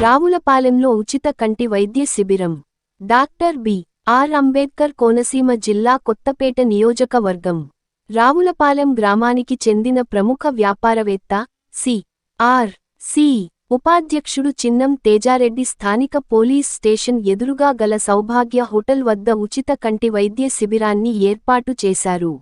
రావులపాలెంలో ఉచిత కంటి వైద్య శిబిరం. Doctor B.R.. అంబేద్కర్ కోనసీమ జిల్లా కొత్తపేట నియోజకవర్గం. రావులపాలెం గ్రామానికి చెందిన ప్రముఖ వ్యాపారవేత్త, సి.ఆర్. సి. ఉపాధ్యక్షుడు చిన్నం తేజారెడ్డి స్థానిక పోలీస్ స్టేషన్ ఎదురుగా గల సౌభాగ్య హోటల్ వద్ద ఉచిత కంటి వైద్య శిబిరాన్ని ఏర్పాటు చేశారు.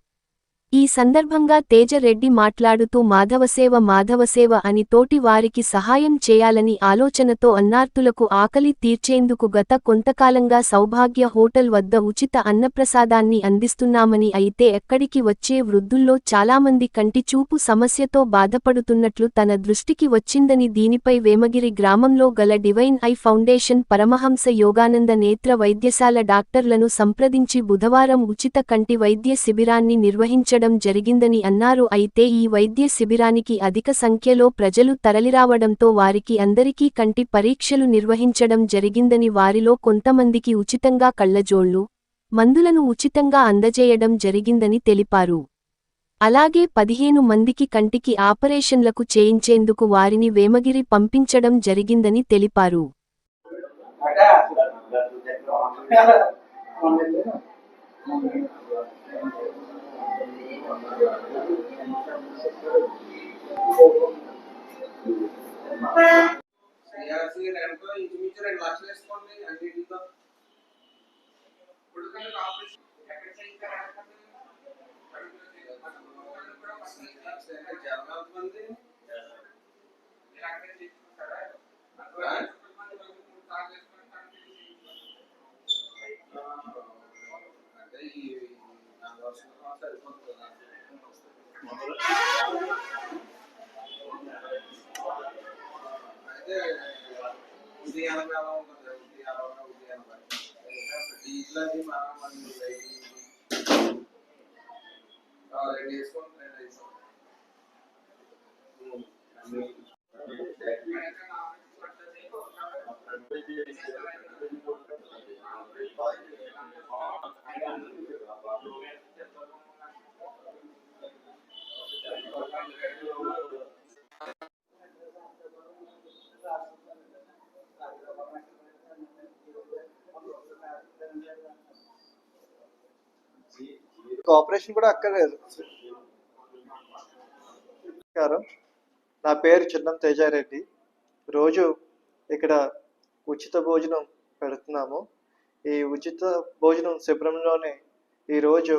ఈ సందర్భంగా తేజరెడ్డి మాట్లాడుతూ మాధవసేవ అని తోటి వారికి సహాయం చేయాలని ఆలోచనతో అన్నార్తులకు ఆకలి తీర్చేందుకు గత కొంతకాలంగా సౌభాగ్య హోటల్ వద్ద ఉచిత అన్నప్రసాదాన్ని అందిస్తున్నామని, అయితే ఎక్కడికి వచ్చే వృద్ధుల్లో చాలామంది కంటి చూపు సమస్యతో బాధపడుతున్నట్లు తన దృష్టికి వచ్చిందని, దీనిపై వేమగిరి గ్రామంలో గల divine eye foundation Paramahansa Yogananda నేత్ర వైద్యశాల డాక్టర్లను సంప్రదించి బుధవారం ఉచిత కంటి వైద్య శిబిరాన్ని నిర్వహించడం జరిగిందని అన్నారు. అయితే ఈ వైద్య శిబిరానికి అధిక సంఖ్యలో ప్రజలు తరలిరావడంతో వారికి అందరికీ కంటి పరీక్షలు నిర్వహించడం జరిగిందని, వారిలో కొంతమందికి ఉచితంగా కళ్లజోళ్లు, మందులను ఉచితంగా అందజేయడం జరిగిందని తెలిపారు. అలాగే 15 మందికి కంటికి ఆపరేషన్లకు చేయించేందుకు వారిని వేమగిరి పంపించడం జరిగిందని తెలిపారు. ఆపరేషన్ కూడా అక్కర్లేదు. నా పేరు చిన్నం తేజారెడ్డి. రోజు ఇక్కడ ఉచిత భోజనం పెడుతున్నాము. ఈ ఉచిత భోజనం శిబిరంలోనే ఈరోజు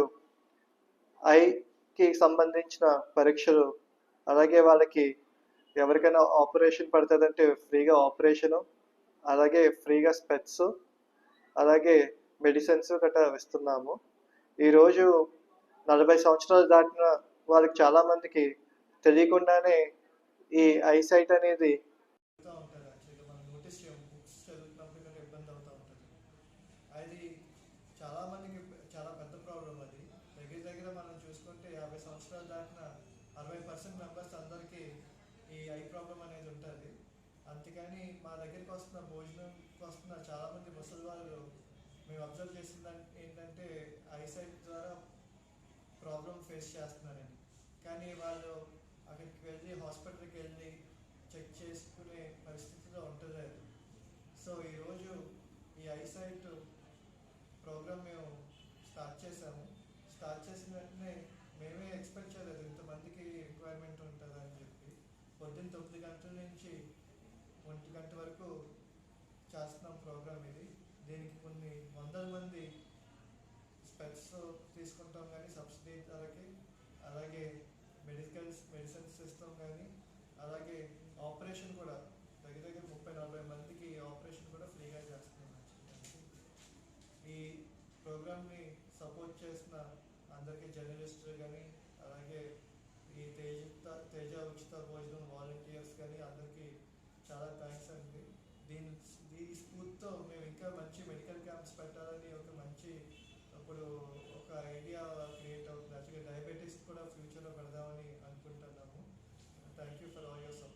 ఐకి సంబంధించిన పరీక్షలు, అలాగే వాళ్ళకి ఎవరికైనా ఆపరేషన్ పడుతుందంటే ఫ్రీగా ఆపరేషను, అలాగే ఫ్రీగా స్పెట్స్, అలాగే మెడిసిన్స్ గట్రా ఇస్తున్నాము. ఈరోజు 40 సంవత్సరాలు దాటిన వాళ్ళకి చాలామందికి తెలియకుండానే ఈ ఐసైట్ అనేది అది చాలామందికి చాలా పెద్ద ప్రాబ్లం. అది దగ్గర మనం చూసుకుంటే 50 సంవత్సరాలు దాటిన 60% మెంబర్స్ అందరికీ ఈ ఐ ప్రాబ్లం అనేది ఉంటుంది. అందుకని మా దగ్గరికి వస్తున్న చాలామంది ముసలి వాళ్ళు మేము అబ్జర్వ్ చేసిన ఏంటంటే ఐసైట్ ద్వారా ప్రాబ్లం ఫేస్ చేస్తున్నారని. కానీ వాళ్ళు అక్కడికి వెళ్ళి హాస్పిటల్కి వెళ్ళి చెక్ చేసుకునే పరిస్థితిలో ఉండలేదు. సో ఈరోజు ఈ ఐసైట్ ప్రోగ్రామ్ మేము స్టార్ట్ చేసిన వెంటనే మేమే ఎక్స్పెక్ట్ చేయలేదు ఇంతమందికి రిక్వైర్మెంట్ ఉంటుందని చెప్పి. పొద్దున్న 9 గంటల నుంచి 1 గంట వరకు చేస్తున్నాం ప్రోగ్రామ్ ఇది. దీనికి కొన్ని వందల మంది స్పెట్స్ తీసుకుంటాం కానీ సబ్సిడీ ధరకి, అలాగే మెడిసిన్స్ ఇస్తాం కానీ, అలాగే ఆపరేషన్ కూడా దగ్గర 30-40 మందికి ఆపరేషన్ కూడా ఫ్రీగా చేస్తున్నాం. ఈ ప్రోగ్రామ్ని సపోర్ట్ చేసిన అందరికీ జర్నలిస్టులు కానీ, అలాగే ఈ తేజ ఉచిత భోజనం వాలంటీర్స్ కానీ అందరికీ చాలా థ్యాంక్స్ అండి. ఈ స్ఫూర్తితో మేము ఇంకా మంచి మెడికల్ క్యాంప్స్ పెట్టాలని ఇప్పుడు ఒక ఐడియా క్రియేట్ అవుతుంది. యాక్చువల్గా డయాబెటీస్ కూడా ఫ్యూచర్లో పెడదామని అనుకుంటున్నాము. Thank you for all your support.